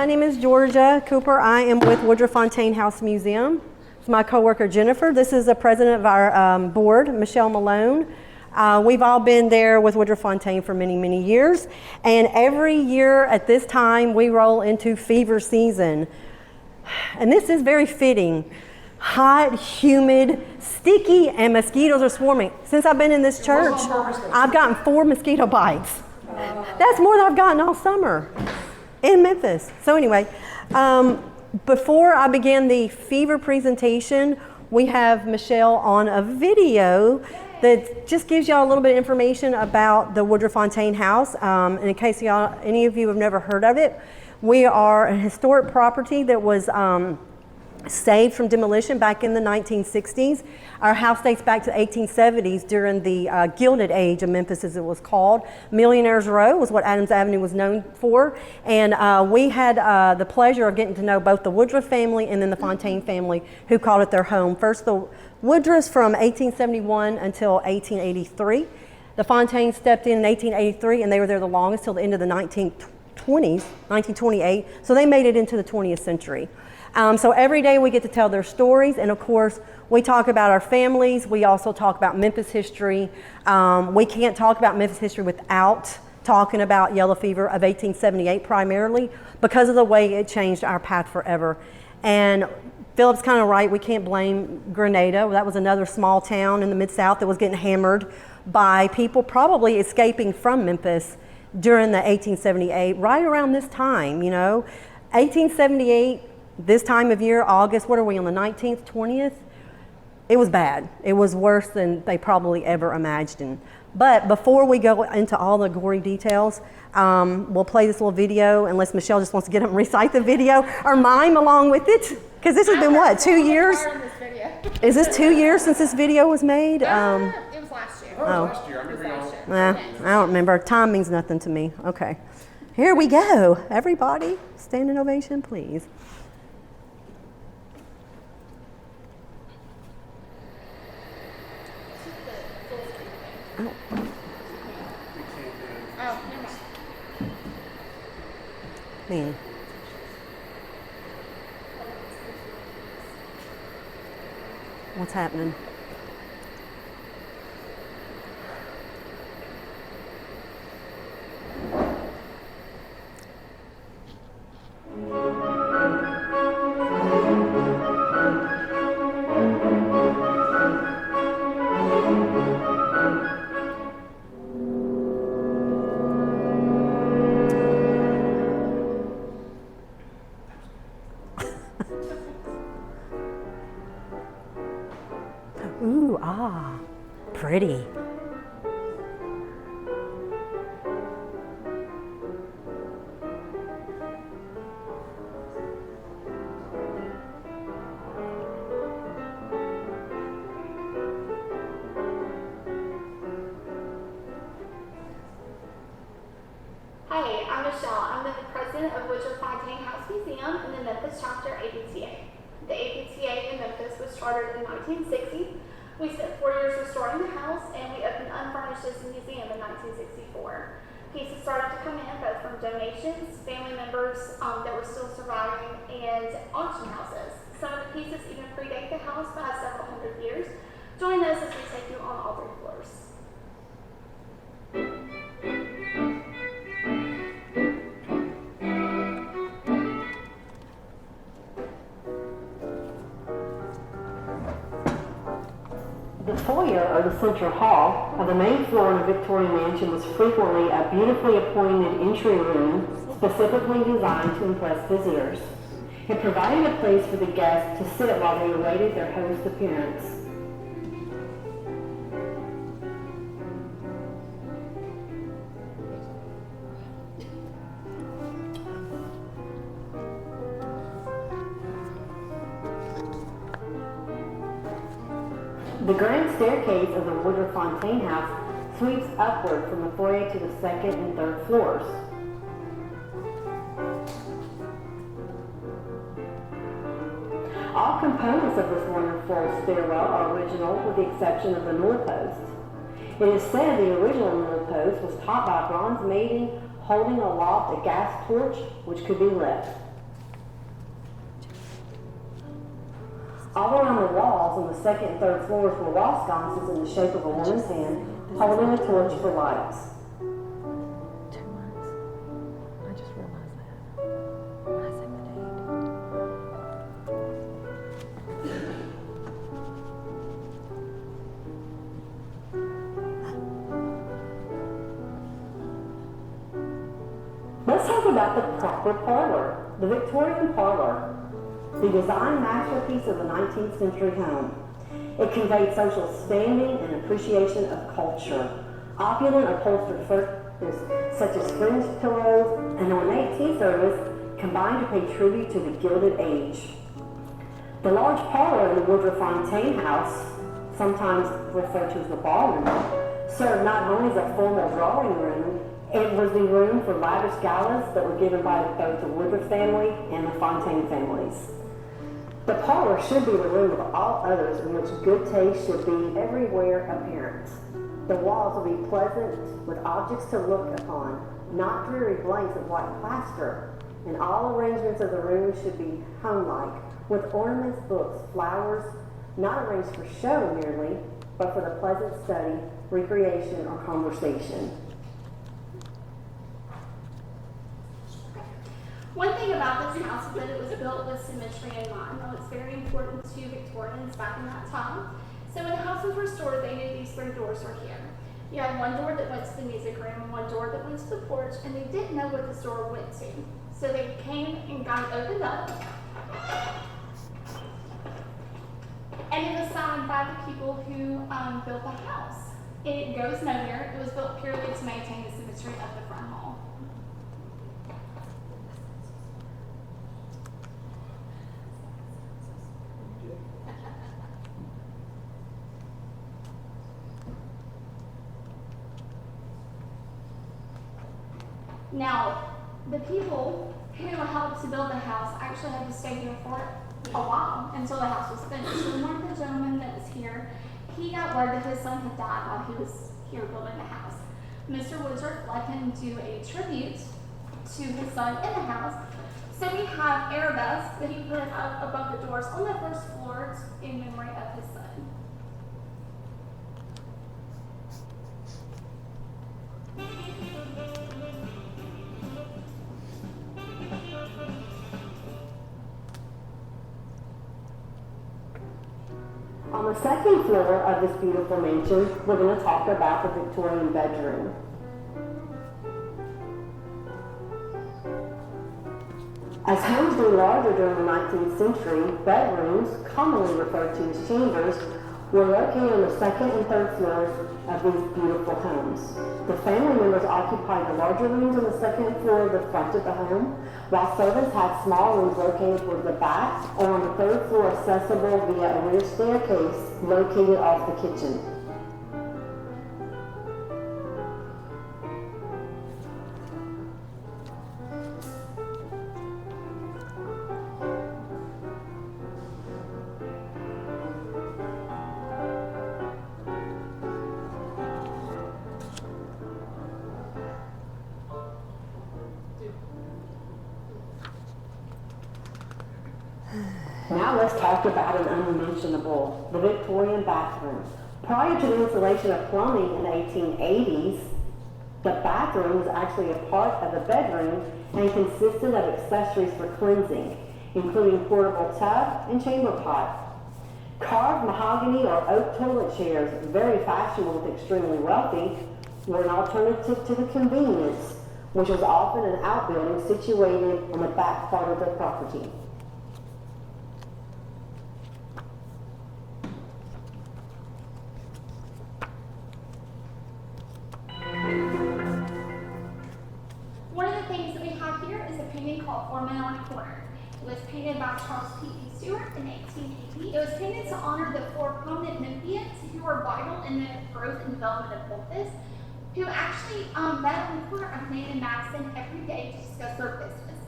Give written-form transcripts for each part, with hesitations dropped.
My name is Georgia Cooper. I am with Woodruff-Fontaine House Museum. It's my coworker Jennifer. This is the president of our board, Michelle Malone. We've all been there with Woodruff-Fontaine for many, many years. And every year at this time, we roll into fever season. And this is very fitting. Hot, humid, sticky, and mosquitoes are swarming. Since I've been in this church, I've gotten 4 mosquito bites. That's more than I've gotten all summer in Memphis. So anyway, before I begin the fever presentation, we have Michelle on a video that just gives y'all a little bit of information about the Woodruff-Fontaine House. And in case any of you have never heard of it, we are a historic property that was saved from demolition back in the 1960s. Our house dates back to the 1870s during the Gilded Age of Memphis, as it was called. Millionaires Row was what Adams Avenue was known for. And we had the pleasure of getting to know both the Woodruff family and then the Fontaine family, who called it their home. First, the Woodruffs from 1871 until 1883. The Fontaines stepped in 1883, and they were there the longest till the end of the 1920s, 1928. So they made it into the 20th century. So every day we get to tell their stories, and of course we talk about our families. We also talk about Memphis history. We can't talk about Memphis history without talking about yellow fever of 1878 primarily, because of the way it changed our path forever. And Philip's kind of right, we can't blame Grenada. That was another small town in the Mid-South that was getting hammered by people probably escaping from Memphis during the 1878, right around this time, 1878. This time of year, August, what are we on the 19th, 20th? It was bad. It was worse than they probably ever imagined. But before we go into all the gory details, we'll play this little video, unless Michelle just wants to get up and recite the video or mime along with it. Because this has been what, 2 years? Is this 2 years since this video was made? It was last year. Oh, it was last year. I remember I don't remember. Time means nothing to me. Okay. Here we go. Everybody, standing ovation, please. Oh, never mind. Man. What's happening? Ooh, pretty. Hey, I'm Michelle. I'm the president of Woodruff-Fontaine House Museum in the Memphis chapter APTA. The APTA in Memphis was started in 1960. We spent 4 years restoring the house, and we opened unfurnished as a museum in 1964. Pieces started to come in both from donations, family members that were still surviving, and auction houses. Some of the pieces even predate the house by several hundred years. Join us as we take you on all 3 floors. The foyer, or the central hall, of the main floor in a Victorian mansion was frequently a beautifully appointed entry room specifically designed to impress visitors. It provided a place for the guests to sit while they awaited their host's appearance. The grand staircase of the Woodruff-Fontaine house sweeps upward from the foyer to the 2nd and 3rd floors. All components of this wonderful stairwell are original, with the exception of the newel post. It is said the original newel post was topped by a bronze maiden holding aloft a gas torch which could be lit. All around the walls on the second and third floors were wall sconces in the shape of a woman's hand holding a torch for lights. 2 months. I just realized that. When I said the Let's talk about the proper parlor, the Victorian parlor, the design masterpiece of the 19th century home. It conveyed social standing and appreciation of culture. Opulent upholstered furnishings such as fringed pillows and ornate tea service combined to pay tribute to the Gilded Age. The large parlor in the Woodruff-Fontaine house, sometimes referred to as the ballroom, served not only as a formal drawing room, it was the room for lavish galas that were given by both the Woodruff family and the Fontaine families. The parlor should be the room of all others in which good taste should be everywhere apparent. The walls will be pleasant with objects to look upon, not dreary blanks of white plaster, and all arrangements of the room should be home-like, with ornaments, books, flowers, not arranged for show merely, but for the pleasant study, recreation, or conversation. One thing about this house is that it was built with symmetry in mind. Now, it's very important to Victorians back in that time. So when the house was restored, they knew these 3 doors were here. You had one door that went to the music room and one door that went to the porch, and they didn't know where this door went to. So they came and got it opened up. And it was signed by the people who built the house. It goes nowhere. It was built purely to maintain the symmetry of the front hall. Now, the people who helped to build the house actually had to stay here for a while until the house was finished. So one of the gentlemen that was here, he got word that his son had died while he was here building the house. Mr. Woodruff let him do a tribute to his son in the house. So we have arabesques that he put up above the doors on the first floor in memory of his son. On the second floor of this beautiful mansion, we're going to talk about the Victorian bedroom. As homes grew larger during the 19th century, bedrooms, commonly referred to as chambers, were located on the second and third floors of these beautiful homes. The family members occupied the larger rooms on the second floor of the front of the home, while servants had small rooms located toward the back or on the third floor accessible via a rear staircase located off the kitchen. Now let's talk about an unmentionable, the Victorian bathroom. Prior to the installation of plumbing in the 1880s, the bathroom was actually a part of the bedroom and consisted of accessories for cleansing, including portable tub and chamber pot. Carved mahogany or oak toilet chairs, very fashionable with extremely wealthy, were an alternative to the convenience, which was often an outbuilding situated on the back part of the property. One of the things that we have here is a painting called Foreman on a Corner. It was painted by Charles P. Stewart in 1880. It was painted to honor the 4 prominent Memphians who were vital in the growth and development of Memphis, who actually met on the corner of Main and Madison every day to discuss their business.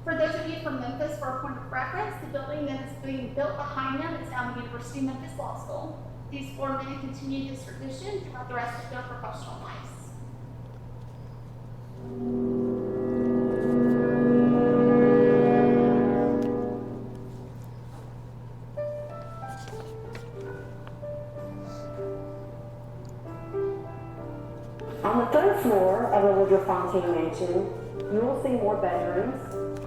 For those of you from Memphis, for a point of reference, the building that is being built behind them is now the University of Memphis Law School. These 4 men continued this tradition throughout the rest of their professional lives. floor of the Woodruff-Fontaine mansion, you will see more bedrooms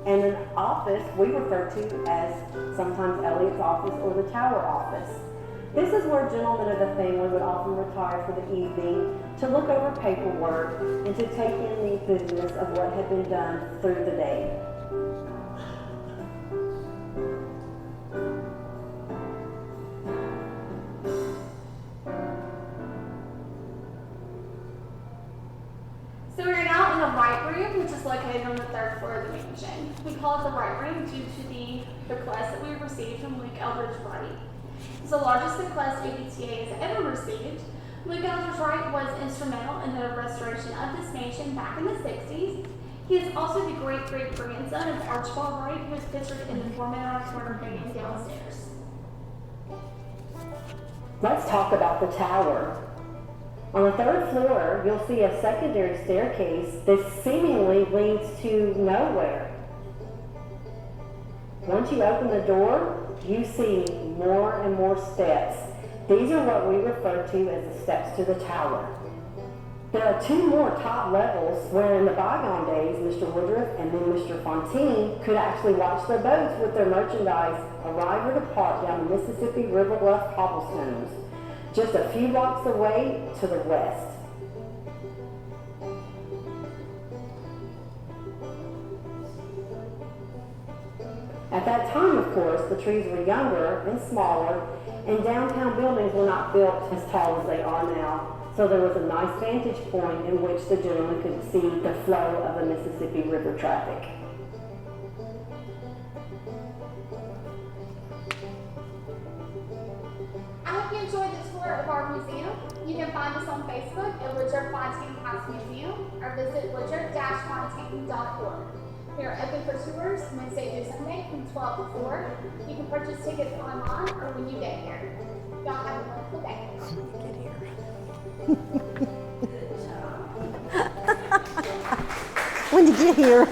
and an office we refer to as sometimes Elliot's office or the tower office. This is where gentlemen of the family would often retire for the evening to look over paperwork and to take in the business of what had been done through the day. So we're now in the right room, which is located on the 3rd floor of the mansion. We call it the right room due to the bequest that we received from Luke Eldridge Wright. It's the largest bequest ABTA has ever received. Luke Eldridge Wright was instrumental in the restoration of this mansion back in the 60s. He is also the great-great-grandson of Archibald Wright, who is pictured in the 4-minute corner painting downstairs. Let's talk about the tower. On the 3rd floor, you'll see a secondary staircase that seemingly leads to nowhere. Once you open the door, you see more and more steps. These are what we refer to as the steps to the tower. There are 2 more top levels where in the bygone days, Mr. Woodruff and then Mr. Fontaine could actually watch their boats with their merchandise arrive or depart down the Mississippi River Bluff cobblestones, just a few blocks away to the west. At that time, of course, the trees were younger and smaller, and downtown buildings were not built as tall as they are now, so there was a nice vantage point in which the gentleman could see the flow of the Mississippi River traffic. I hope you enjoyed the tour of our museum. You can find us on Facebook at Woodruff-Fontaine House Museum or visit woodruff-fontaine.org. We are open for tours Wednesday through Sunday from 12 to 4. You can purchase tickets online or when you get here. Y'all have a wonderful day. When did you get here?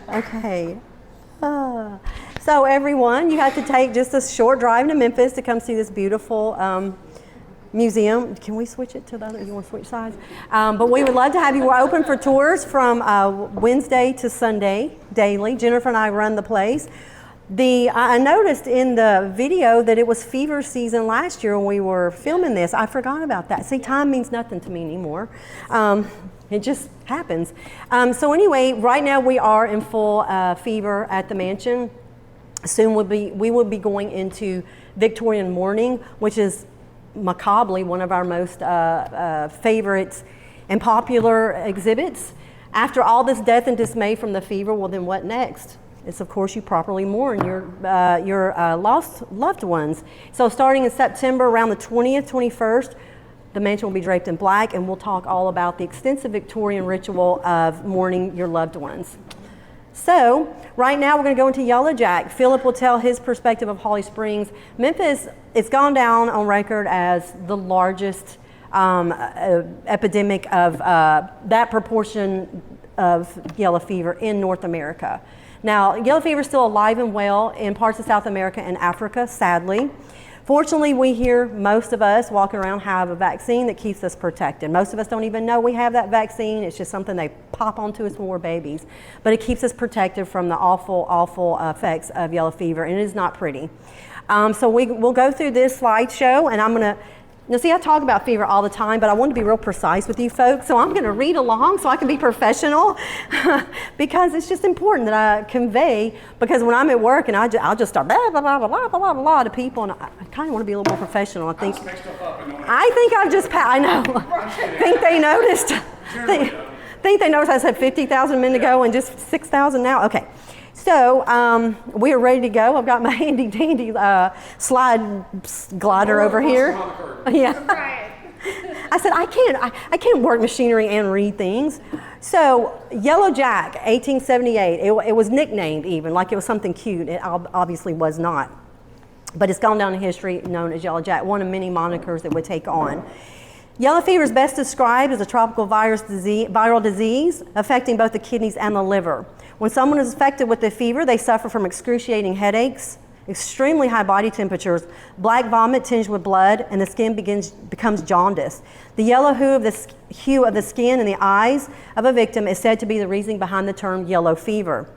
Okay. So everyone, you have to take just a short drive to Memphis to come see this beautiful museum. Can we switch it to the other? You want to switch sides? But we would love to have you. We're open for tours from Wednesday to Sunday daily. Jennifer and I run the place. I noticed in the video that it was fever season last year when we were filming this. I forgot about that. See, time means nothing to me anymore. It just happens. So anyway, right now we are in full fever at the mansion. Soon we will be going into Victorian mourning, which is macabrely one of our most favorites and popular exhibits. After all this death and dismay from the fever, well then what next? It's of course you properly mourn your lost loved ones. So starting in September around the 20th, 21st, the mansion will be draped in black, and we'll talk all about the extensive Victorian ritual of mourning your loved ones. So right now we're going to go into Yellow Jack. Philip will tell his perspective of Holly Springs. Memphis, it's gone down on record as the largest epidemic of that proportion of yellow fever in North America. Now, yellow fever is still alive and well in parts of South America and Africa, sadly. Fortunately, we here, most of us walking around have a vaccine that keeps us protected. Most of us don't even know we have that vaccine. It's just something they pop onto us when we're babies. But it keeps us protected from the awful, awful effects of yellow fever, and it is not pretty. So we'll go through this slideshow, and I'm going to, now see, I talk about fever all the time, but I want to be real precise with you folks, so I'm going to read along so I can be professional because it's just important that I convey, because when I'm at work and I'll just start blah, blah, blah, blah, blah, blah, blah to people, and I kind of want to be a little more professional. I think I've just, I know, think they noticed. Think they noticed I said 50,000 a minute ago and just 6,000 now? Okay. So we are ready to go. I've got my handy dandy slide glider over here. Yeah. I said I can't work machinery and read things. So Yellow Jack, 1878. It was nicknamed even like it was something cute. It obviously was not, but it's gone down in history known as Yellow Jack, one of many monikers that would take on. Yellow fever is best described as a tropical viral disease affecting both the kidneys and the liver. When someone is affected with the fever, they suffer from excruciating headaches, extremely high body temperatures, black vomit tinged with blood, and the skin becomes jaundiced. The yellow hue of the skin and the eyes of a victim is said to be the reasoning behind the term yellow fever.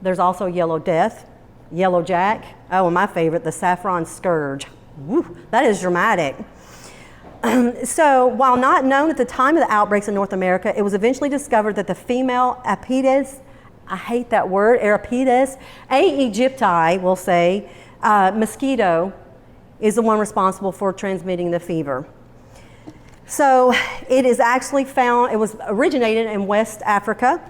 There's also yellow death, yellow jack, oh, and my favorite, the saffron scourge. Woo, that is dramatic. So, while not known at the time of the outbreaks in North America, it was eventually discovered that the female Apis, I hate that word, Apis aegypti, we'll say, mosquito is the one responsible for transmitting the fever. So, it is actually found, it was originated in West Africa,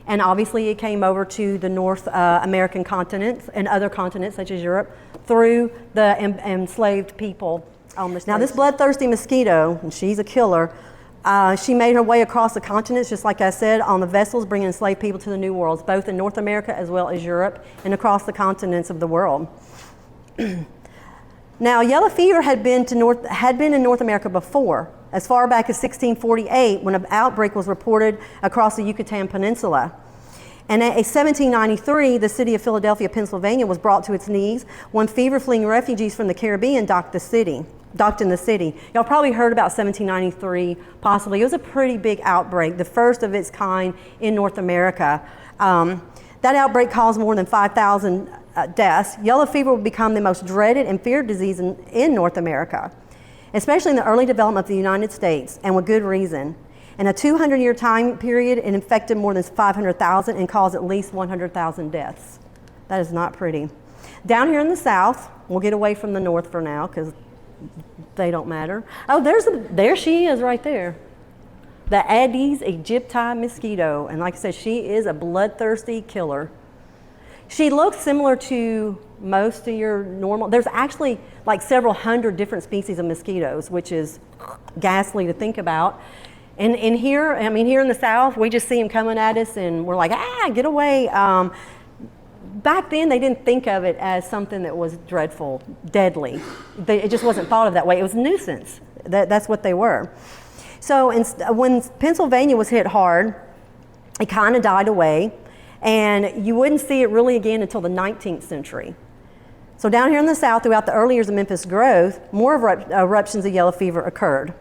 and obviously it came over to the North American continent and other continents such as Europe through the enslaved people. Now this bloodthirsty mosquito, and she's a killer, she made her way across the continents, just like I said, on the vessels bringing enslaved people to the New Worlds, both in North America as well as Europe and across the continents of the world. Now yellow fever had been in North America before, as far back as 1648 when an outbreak was reported across the Yucatan Peninsula. And in 1793, the city of Philadelphia, Pennsylvania was brought to its knees when fever-fleeing refugees from the Caribbean docked in the city. Y'all probably heard about 1793, possibly. It was a pretty big outbreak, the first of its kind in North America. That outbreak caused more than 5,000 deaths. Yellow fever would become the most dreaded and feared disease in North America, especially in the early development of the United States, and with good reason. In a 200-year time period, it infected more than 500,000 and caused at least 100,000 deaths. That is not pretty. Down here in the South, we'll get away from the North for now because they don't matter. Oh, there she is right there. The Aedes aegypti mosquito. And like I said, she is a bloodthirsty killer. She looks similar to most of your normal, there's actually like several hundred different species of mosquitoes, which is ghastly to think about. And here in the South, we just see them coming at us and we're like, get away. Back then, they didn't think of it as something that was dreadful, deadly. It just wasn't thought of that way. It was a nuisance. That's what they were. So when Pennsylvania was hit hard, it kind of died away. And you wouldn't see it really again until the 19th century. So down here in the South, throughout the early years of Memphis growth, more eruptions of yellow fever occurred.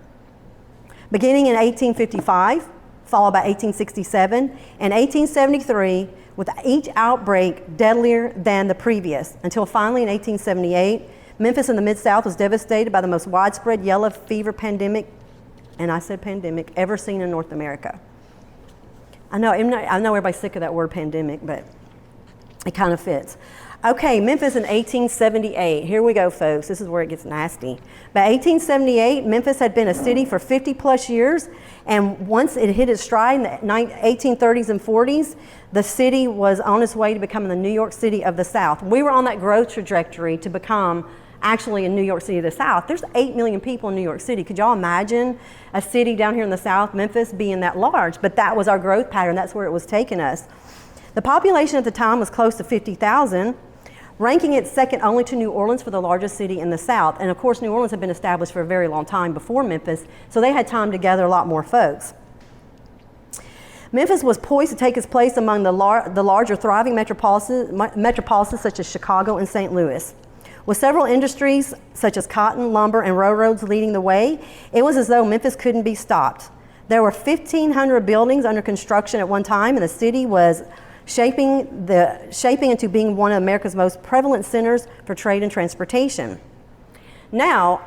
Beginning in 1855, followed by 1867, and 1873, with each outbreak deadlier than the previous, until finally in 1878, Memphis in the Mid-South was devastated by the most widespread yellow fever pandemic, and I said pandemic, ever seen in North America. I know everybody's sick of that word pandemic, but it kind of fits. Okay, Memphis in 1878. Here we go, folks. This is where it gets nasty. By 1878, Memphis had been a city for 50 plus years, and once it hit its stride in the 1830s and 40s, the city was on its way to becoming the New York City of the South. We were on that growth trajectory to become actually a New York City of the South. There's 8 million people in New York City. Could y'all imagine a city down here in the South, Memphis, being that large? But that was our growth pattern. That's where it was taking us. The population at the time was close to 50,000, ranking it second only to New Orleans for the largest city in the South. And of course, New Orleans had been established for a very long time before Memphis, so they had time to gather a lot more folks. Memphis was poised to take its place among the larger thriving metropolises such as Chicago and St. Louis. With several industries such as cotton, lumber, and railroads leading the way, it was as though Memphis couldn't be stopped. There were 1,500 buildings under construction at one time, and the city was shaping into being one of America's most prevalent centers for trade and transportation. Now,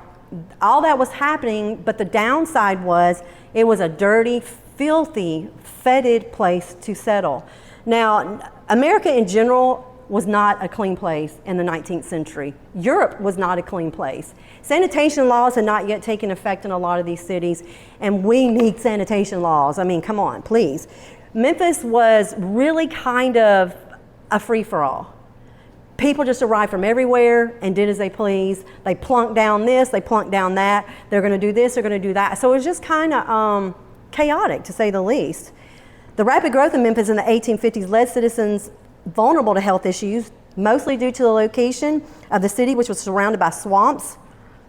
all that was happening, but the downside was it was a dirty, filthy, fetid place to settle. Now, America in general was not a clean place in the 19th century. Europe was not a clean place. Sanitation laws had not yet taken effect in a lot of these cities, and we need sanitation laws. I mean, come on, please. Memphis was really kind of a free-for-all. People just arrived from everywhere and did as they pleased. They plunked down this, they plunked down that. They're going to do this, they're going to do that. So it was just kind of chaotic, to say the least. The rapid growth of Memphis in the 1850s led citizens vulnerable to health issues, mostly due to the location of the city, which was surrounded by swamps,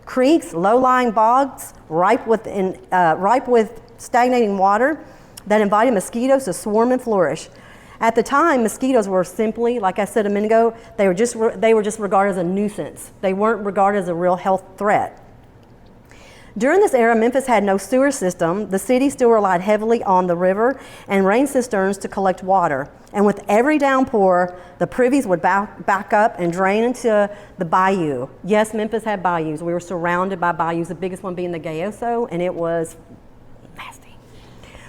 creeks, low-lying bogs, ripe with stagnating water that invited mosquitoes to swarm and flourish. At the time, mosquitoes were simply, like I said a minute ago, they were just regarded as a nuisance. They weren't regarded as a real health threat. During this era, Memphis had no sewer system. The city still relied heavily on the river and rain cisterns to collect water. And with every downpour, the privies would back up and drain into the bayou. Yes, Memphis had bayous. We were surrounded by bayous, the biggest one being the Gayoso, and it was nasty.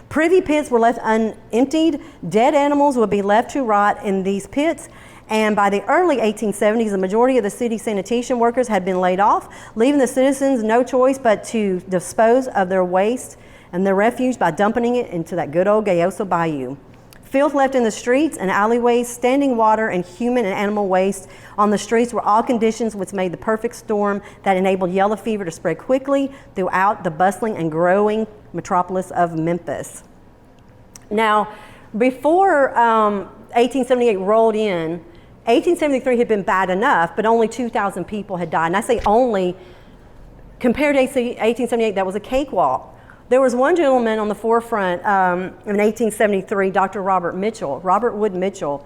Privy pits were left unemptied. Dead animals would be left to rot in these pits. And by the early 1870s, the majority of the city sanitation workers had been laid off, leaving the citizens no choice but to dispose of their waste and their refuse by dumping it into that good old Gayoso Bayou. Filth left in the streets and alleyways, standing water, and human and animal waste on the streets were all conditions which made the perfect storm that enabled yellow fever to spread quickly throughout the bustling and growing metropolis of Memphis. Now, before 1878 rolled in, 1873 had been bad enough, but only 2,000 people had died. And I say only, compared to 1878, that was a cakewalk. There was one gentleman on the forefront in 1873, Dr. Robert Wood Mitchell.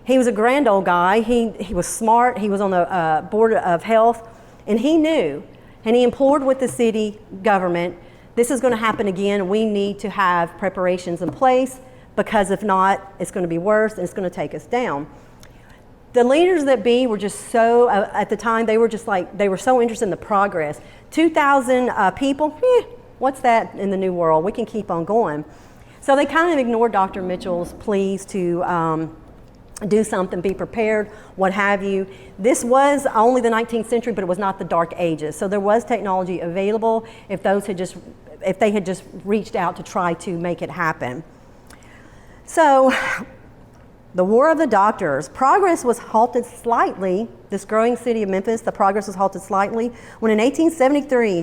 He was a grand old guy. He was smart. He was on the Board of Health, and he knew, and he implored with the city government, this is going to happen again. We need to have preparations in place, because if not, it's going to be worse, and it's going to take us down. The leaders that be were just so, at the time, they were so interested in the progress. 2,000 people, what's that in the new world? We can keep on going. So they kind of ignored Dr. Mitchell's pleas to do something, be prepared, what have you. This was only the 19th century, but it was not the Dark Ages. So there was technology available if they had just reached out to try to make it happen. So, the War of the Doctors. Progress was halted slightly. This growing city of Memphis, the progress was halted slightly when in 1873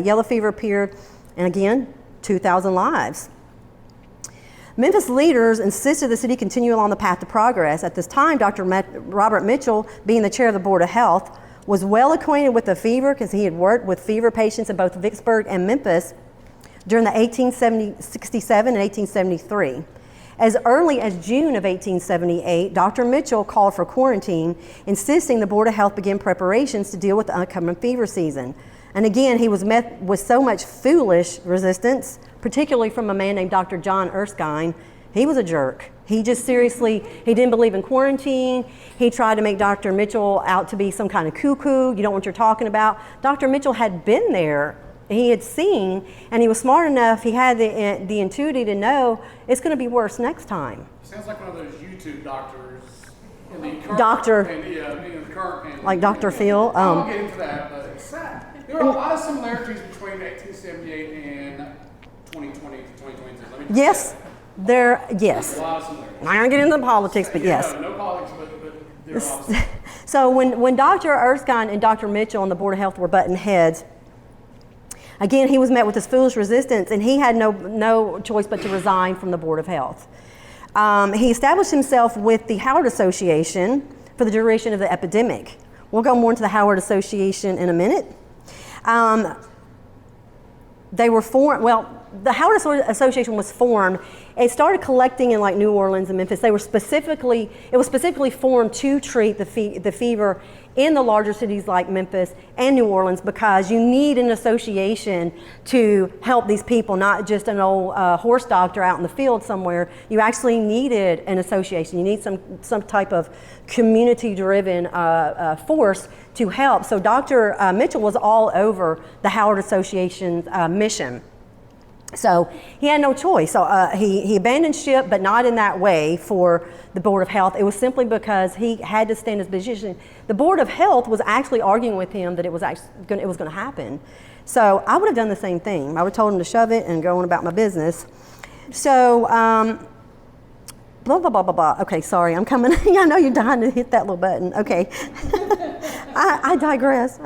yellow fever appeared, and again, 2,000 lives. Memphis leaders insisted the city continue along the path to progress. At this time, Dr. Robert Mitchell, being the chair of the Board of Health, was well acquainted with the fever because he had worked with fever patients in both Vicksburg and Memphis during the 1867 and 1873. As early as June of 1878, Dr. Mitchell called for quarantine, insisting the Board of Health begin preparations to deal with the upcoming fever season. And again, he was met with so much foolish resistance, particularly from a man named Dr. John Erskine. He was a jerk. He didn't believe in quarantine. He tried to make Dr. Mitchell out to be some kind of cuckoo. You don't know what you're talking about. Dr. Mitchell had been there. He had seen, and he was smart enough, he had the intuitive to know it's going to be worse next time. Sounds like one of those YouTube doctors in the current pandemic. Like Dr. Phil. I won't get into that, but there are a lot of similarities between 1878 and 2020 to 2022. Yes, yes. A lot of similarities. I'm not going to get into the politics, but yes. No politics, but there are a lot of similarities. So when Dr. Erskine and Dr. Mitchell on the Board of Health were butting heads, again, he was met with this foolish resistance, and he had no choice but to resign from the Board of Health. He established himself with the Howard Association for the duration of the epidemic. We'll go more into the Howard Association in a minute. The Howard Association was formed. It started collecting in like New Orleans and Memphis. It was specifically formed to treat the fever in the larger cities like Memphis and New Orleans, because you need an association to help these people, not just an old horse doctor out in the field somewhere. You actually needed an association. You need some type of community-driven force to help. So Dr. Mitchell was all over the Howard Association's mission. So he had no choice. So he abandoned ship, but not in that way for the Board of Health. It was simply because he had to stand his position. The Board of Health was actually arguing with him that it was going to happen. So I would have done the same thing. I would have told him to shove it and go on about my business. So blah, blah, blah, blah, blah. Okay, sorry, I'm coming. I know you're dying to hit that little button. Okay. I digress.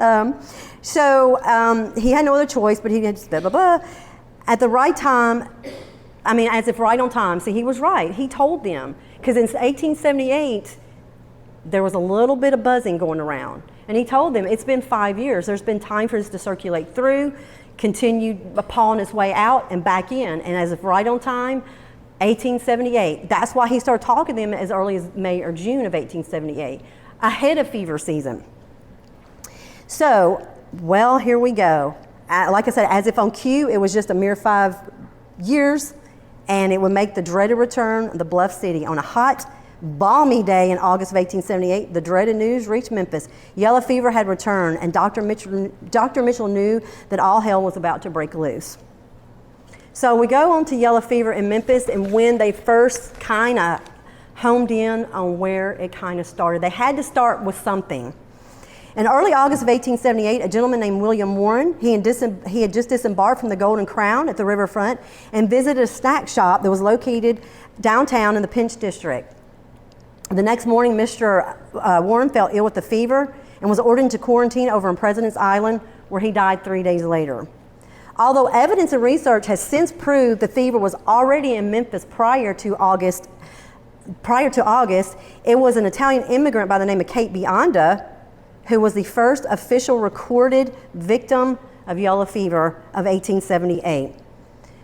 So he had no other choice, but he had just blah, blah, blah. At the right time, as if right on time. See, he was right. He told them. Because in 1878, there was a little bit of buzzing going around. And he told them, it's been 5 years. There's been time for this to circulate through, continue pawing its way out and back in. And as if right on time, 1878. That's why he started talking to them as early as May or June of 1878, ahead of fever season. So, well, here we go. Like I said, as if on cue, it was just a mere 5 years, and it would make the dreaded return of the Bluff City. On a hot, balmy day in August of 1878, the dreaded news reached Memphis. Yellow fever had returned, and Dr. Mitchell knew that all hell was about to break loose. So we go on to yellow fever in Memphis, and when they first kind of homed in on where it kind of started. They had to start with something. In early August of 1878, a gentleman named William Warren, he had just disembarked from the Golden Crown at the riverfront and visited a snack shop that was located downtown in the Pinch District. The next morning, Mr. Warren fell ill with a fever and was ordered into quarantine over on President's Island, where he died 3 days later. Although evidence and research has since proved the fever was already in Memphis prior to August, it was an Italian immigrant by the name of Kate Bionda who was the first official recorded victim of yellow fever of 1878.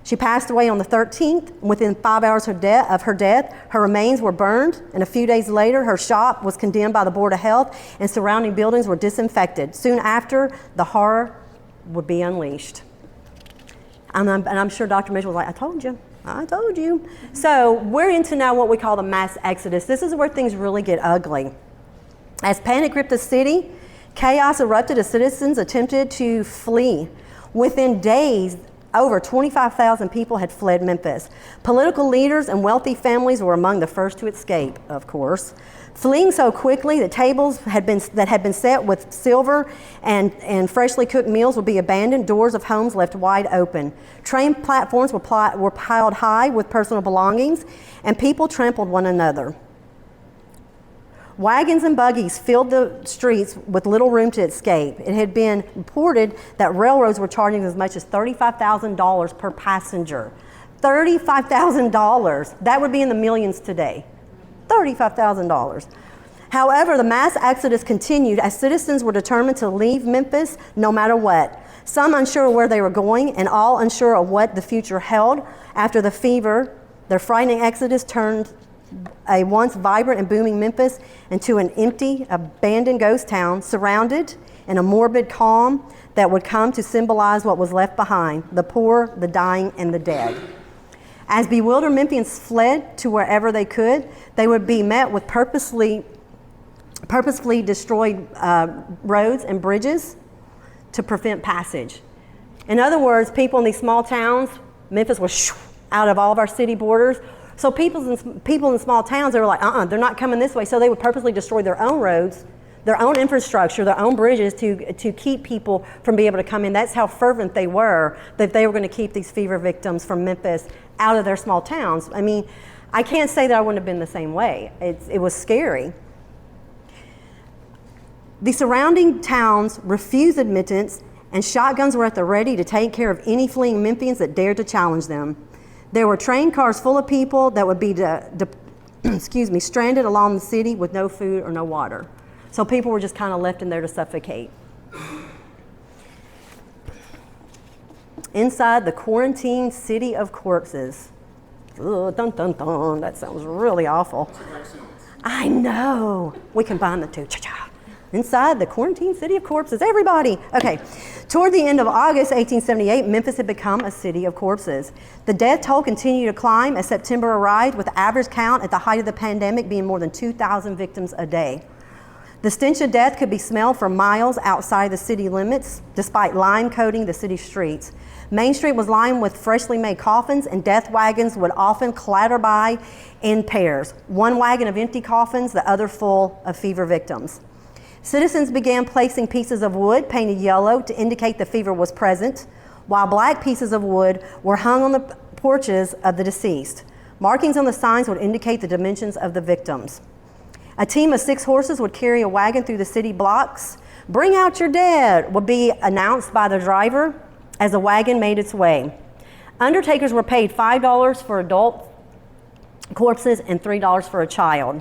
She passed away on the 13th. Within 5 hours of her death, her remains were burned, and a few days later, her shop was condemned by the Board of Health, and surrounding buildings were disinfected. Soon after, the horror would be unleashed. And I'm sure Dr. Mitchell was like, I told you. So we're into now what we call the mass exodus. This is where things really get ugly. As panic gripped the city, chaos erupted as citizens attempted to flee. Within days, over 25,000 people had fled Memphis. Political leaders and wealthy families were among the first to escape, of course. Fleeing so quickly that tables that had been set with silver and freshly cooked meals would be abandoned, doors of homes left wide open. Train platforms were piled high with personal belongings, and people trampled one another. Wagons and buggies filled the streets with little room to escape. It had been reported that railroads were charging as much as $35,000 per passenger. $35,000. That would be in the millions today. $35,000. However, the mass exodus continued as citizens were determined to leave Memphis no matter what. Some unsure of where they were going, and all unsure of what the future held. After the fever, their frightening exodus turned a once vibrant and booming Memphis into an empty, abandoned ghost town, surrounded in a morbid calm that would come to symbolize what was left behind: the poor, the dying, and the dead. As bewildered Memphians fled to wherever they could, they would be met with purposefully destroyed roads and bridges to prevent passage. In other words, people in these small towns, Memphis was out of all of our city borders. So people in small towns, they were like, they're not coming this way. So they would purposely destroy their own roads, their own infrastructure, their own bridges to keep people from being able to come in. That's how fervent they were that they were going to keep these fever victims from Memphis out of their small towns. I mean, I can't say that I wouldn't have been the same way. It was scary. The surrounding towns refused admittance, and shotguns were at the ready to take care of any fleeing Memphians that dared to challenge them. There were train cars full of people that would be stranded along the city with no food or no water. So people were just kind of left in there to suffocate. Inside the quarantined city of corpses. Ugh, dun, dun, dun. That sounds really awful. I know. We combine the two. Cha-cha. Inside the quarantined city of corpses. Everybody. Okay. Toward the end of August 1878, Memphis had become a city of corpses. The death toll continued to climb as September arrived, with the average count at the height of the pandemic being more than 2,000 victims a day. The stench of death could be smelled for miles outside the city limits, despite lime coating the city streets. Main Street was lined with freshly made coffins, and death wagons would often clatter by in pairs. One wagon of empty coffins, the other full of fever victims. Citizens began placing pieces of wood painted yellow to indicate the fever was present, while black pieces of wood were hung on the porches of the deceased. Markings on the signs would indicate the dimensions of the victims. A team of 6 horses would carry a wagon through the city blocks. "Bring out your dead," would be announced by the driver as the wagon made its way. Undertakers were paid $5 for adult corpses and $3 for a child.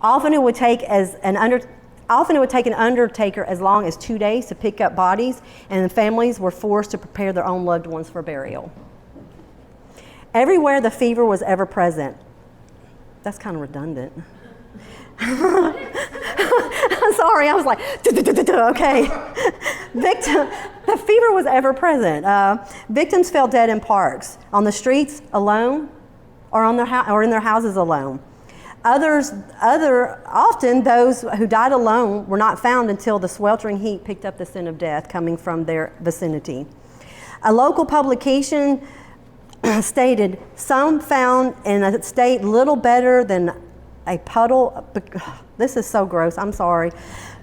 Often it would take an undertaker as long as 2 days to pick up bodies, and the families were forced to prepare their own loved ones for burial. everywhere the fever was ever present. That's kind of redundant. Sorry, I was like, okay. The fever was ever present. Victims fell dead in parks, on the streets alone, or or in their houses alone. Often those who died alone were not found until the sweltering heat picked up the scent of death coming from their vicinity. A local publication stated, some found in a state little better than a puddle, this is so gross, I'm sorry,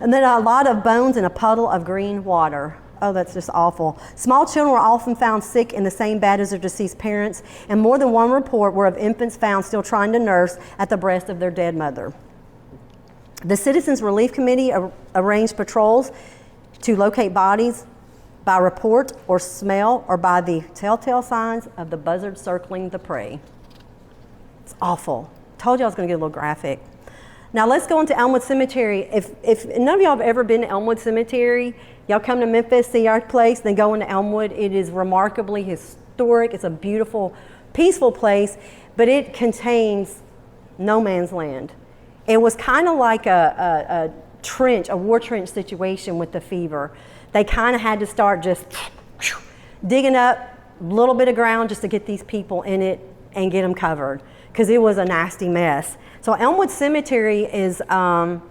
and then a lot of bones in a puddle of green water. Oh, that's just awful. Small children were often found sick in the same bed as their deceased parents, and more than one report were of infants found still trying to nurse at the breast of their dead mother. The Citizens Relief Committee arranged patrols to locate bodies by report or smell or by the telltale signs of the buzzard circling the prey. It's awful. Told you I was going to get a little graphic. Now let's go into Elmwood Cemetery. If none of y'all have ever been to Elmwood Cemetery, y'all come to Memphis, see our place, then go into Elmwood. It is remarkably historic. It's a beautiful, peaceful place, but it contains no man's land. It was kind of like a trench, a war trench situation with the fever. They kind of had to start just digging up a little bit of ground just to get these people in it and get them covered, because it was a nasty mess. So Elmwood Cemetery is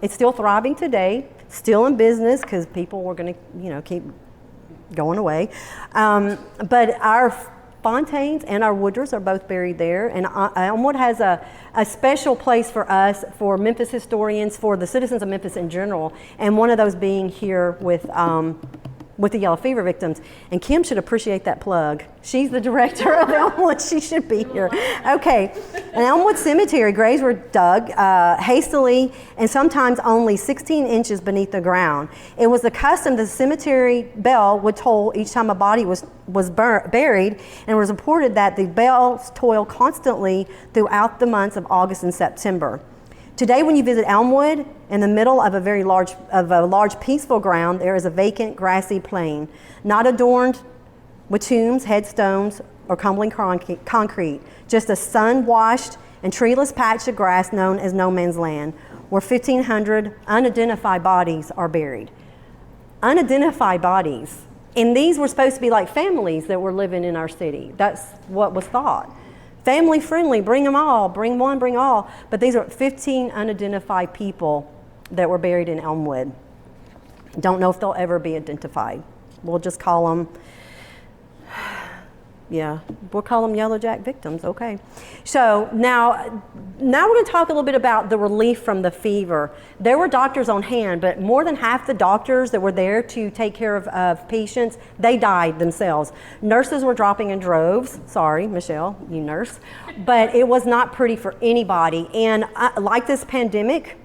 it's still thriving today, still in business, because people were going to keep going away. But our Fontaines and our Woodruffs are both buried there, and Elmwood has a special place for us, for Memphis historians, for the citizens of Memphis in general, and one of those being here with the yellow fever victims. And Kim should appreciate that plug. She's the director of Elmwood. She should be here. Okay, in Elmwood Cemetery, graves were dug hastily and sometimes only 16 inches beneath the ground. It was the custom the cemetery bell would toll each time a body was buried, and it was reported that the bells tolled constantly throughout the months of August and September. Today, when you visit Elmwood, in the middle of a large peaceful ground, there is a vacant grassy plain, not adorned with tombs, headstones, or crumbling concrete, just a sun-washed and treeless patch of grass known as no man's land, where 1,500 unidentified bodies are buried. Unidentified bodies. And these were supposed to be like families that were living in our city. That's what was thought. Family friendly, bring them all, bring one, bring all. But these are 15 unidentified people that were buried in Elmwood. Don't know if they'll ever be identified. We'll just call them, we'll call them Yellow Jack victims, okay. So now we're going to talk a little bit about the relief from the fever. There were doctors on hand, but more than half the doctors that were there to take care of patients, they died themselves. Nurses were dropping in droves. Sorry, Michelle, you nurse. But it was not pretty for anybody. And like this pandemic,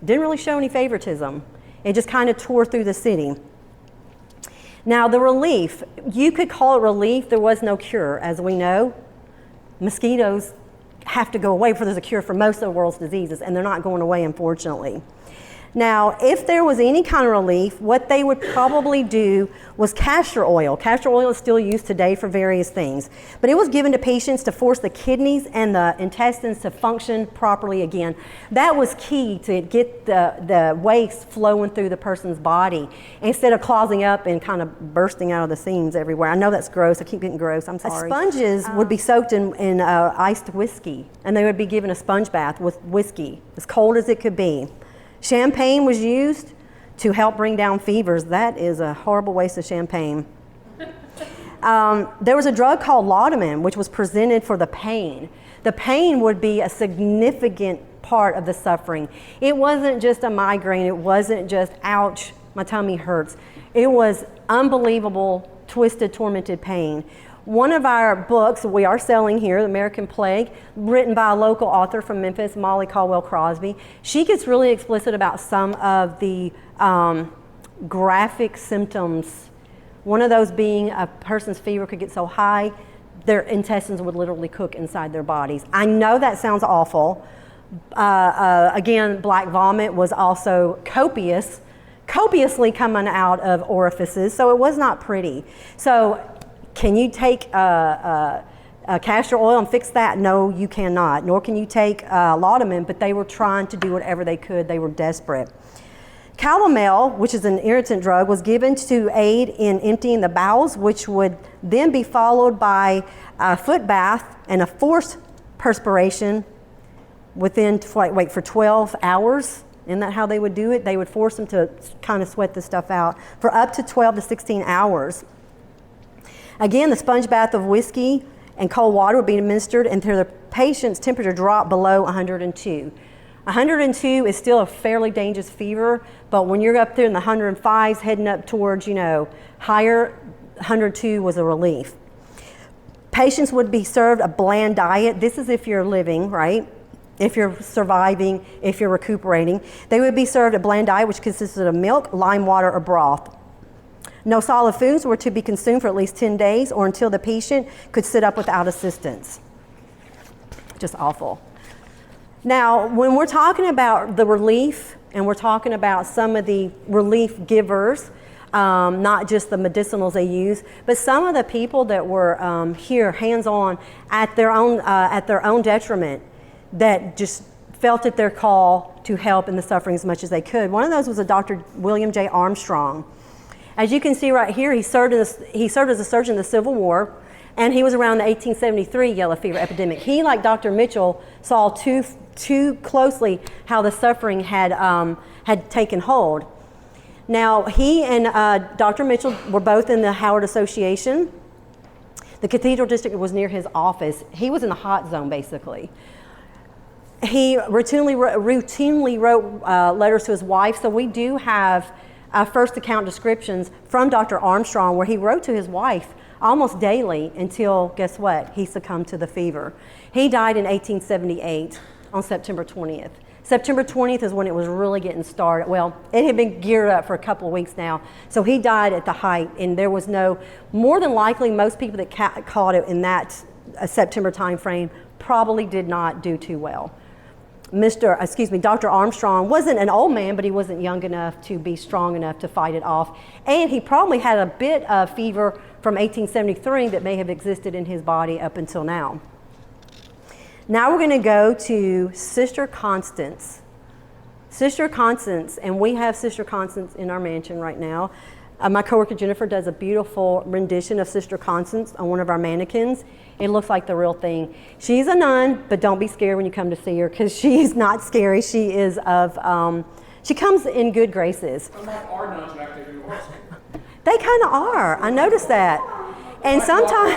didn't really show any favoritism. It just kind of tore through the city. Now, the relief, you could call it relief. There was no cure, as we know. Mosquitoes have to go away before there's a cure for most of the world's diseases, and they're not going away, unfortunately. Now, if there was any kind of relief, what they would probably do was castor oil. Castor oil is still used today for various things, but it was given to patients to force the kidneys and the intestines to function properly again. That was key to get the waste flowing through the person's body instead of clogging up and kind of bursting out of the seams everywhere. I know that's gross. I keep getting gross. I'm sorry. Sponges would be soaked in iced whiskey, and they would be given a sponge bath with whiskey, as cold as it could be. Champagne was used to help bring down fevers. That is a horrible waste of champagne. There was a drug called laudanum, which was presented for the pain. The pain would be a significant part of the suffering. It wasn't just a migraine. It wasn't just, ouch, my tummy hurts. It was unbelievable, twisted, tormented pain. One of our books we are selling here, The American Plague, written by a local author from Memphis, Molly Caldwell Crosby. She gets really explicit about some of the graphic symptoms. One of those being a person's fever could get so high, their intestines would literally cook inside their bodies. I know that sounds awful. Again, black vomit was also copiously coming out of orifices, so it was not pretty. So can you take castor oil and fix that? No, you cannot. Nor can you take laudanum, but they were trying to do whatever they could. They were desperate. Calomel, which is an irritant drug, was given to aid in emptying the bowels, which would then be followed by a foot bath and a forced perspiration within, wait, for 12 hours. Isn't that how they would do it? They would force them to kind of sweat this stuff out for up to 12 to 16 hours. Again, the sponge bath of whiskey and cold water would be administered until the patient's temperature dropped below 102. 102 is still a fairly dangerous fever, but when you're up there in the 105s heading up towards, higher, 102 was a relief. Patients would be served a bland diet. This is if you're living, right? If you're surviving, if you're recuperating. They would be served a bland diet which consisted of milk, lime water, or broth. No solid foods were to be consumed for at least 10 days or until the patient could sit up without assistance. Just awful. Now, when we're talking about the relief, and we're talking about some of the relief givers, not just the medicinals they use, but some of the people that were here hands-on at their own detriment, that just felt it their call to help in the suffering as much as they could. One of those was a Dr. William J. Armstrong. As you can see right here, he served as a surgeon in the Civil War, and he was around the 1873 yellow fever epidemic. He, like Dr. Mitchell, saw too closely how the suffering had taken hold. Now, he and Dr. Mitchell were both in the Howard Association. The Cathedral District was near his office. He was in the hot zone, basically. He routinely wrote letters to his wife, so we do have first account descriptions from Dr. Armstrong where he wrote to his wife almost daily until, guess what, he succumbed to the fever. He died in 1878 on September 20th. September 20th is when it was really getting started. Well, it had been geared up for a couple of weeks now, so he died at the height, and there was more than likely, most people that caught it in that September time frame probably did not do too well. Dr. Armstrong wasn't an old man, but he wasn't young enough to be strong enough to fight it off. And he probably had a bit of fever from 1873 that may have existed in his body up until now. Now we're going to go to Sister Constance. Sister Constance, and we have Sister Constance in our mansion right now. My coworker Jennifer does a beautiful rendition of Sister Constance on one of our mannequins. It looks like the real thing. She's a nun, but don't be scared when you come to see her because she's not scary. She is she comes in good graces. Our nuns are active in yours. They kind of are. I noticed that. And sometimes,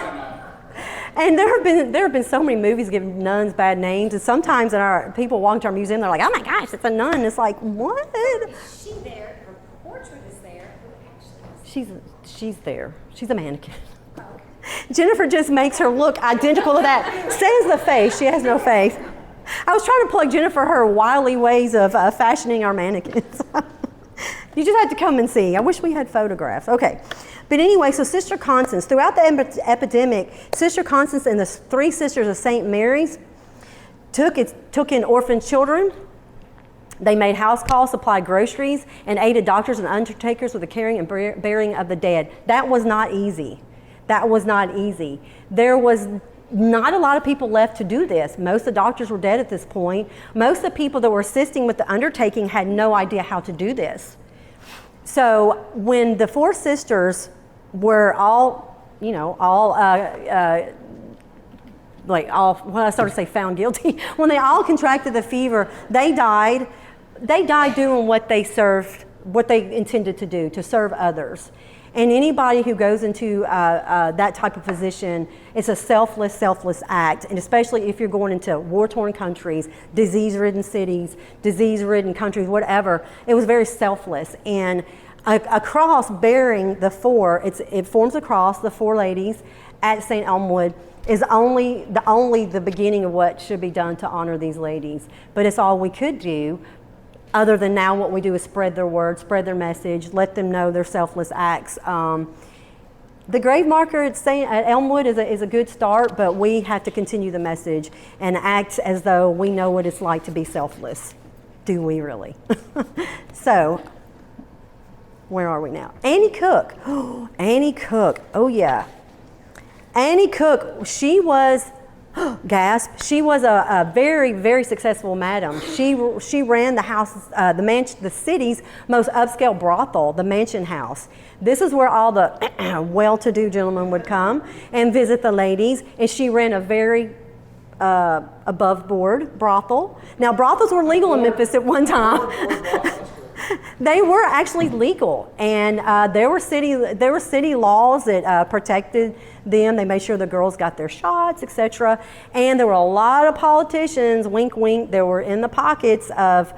and there have been so many movies giving nuns bad names, and sometimes our people walk to our museum, they're like, "Oh my gosh, it's a nun." It's like, what? Is she there? Her portrait is there. Who actually is? She's there. She's a mannequin. Jennifer just makes her look identical to that. Sans the face. She has no face. I was trying to plug Jennifer her wily ways of fashioning our mannequins. You just have to come and see. I wish we had photographs. Okay. But anyway, so Sister Constance, throughout the epidemic, Sister Constance and the three sisters of St. Mary's took in orphan children. They made house calls, supplied groceries, and aided doctors and undertakers with the carrying and burying of the dead. That was not easy. That was not easy. There was not a lot of people left to do this. Most of the doctors were dead at this point. Most of the people that were assisting with the undertaking had no idea how to do this. So when the four sisters were found guilty, when they all contracted the fever, they died doing what they intended to do, to serve others. And anybody who goes into that type of position, it's a selfless act. And especially if you're going into war-torn countries, disease-ridden cities, disease-ridden countries, whatever, it was very selfless. And a cross bearing the four, it forms a cross, the four ladies at St. Elmwood, is only the beginning of what should be done to honor these ladies. But it's all we could do. Other than now, what we do is spread their word, spread their message, let them know their selfless acts. The grave marker at Elmwood is a good start, but we have to continue the message and act as though we know what it's like to be selfless. Do we really? So, where are we now? Annie Cook. Annie Cook. Oh, yeah. Annie Cook, she was, gasp, she was a very, very successful madam. She ran the house, the city's most upscale brothel, the Mansion House. This is where all the well-to-do gentlemen would come and visit the ladies, and she ran a very above board brothel. Now, brothels were legal in Memphis at one time. They were actually legal, and there were city laws that protected them. They made sure the girls got their shots, etc. And there were a lot of politicians, wink, wink, that were in the pockets of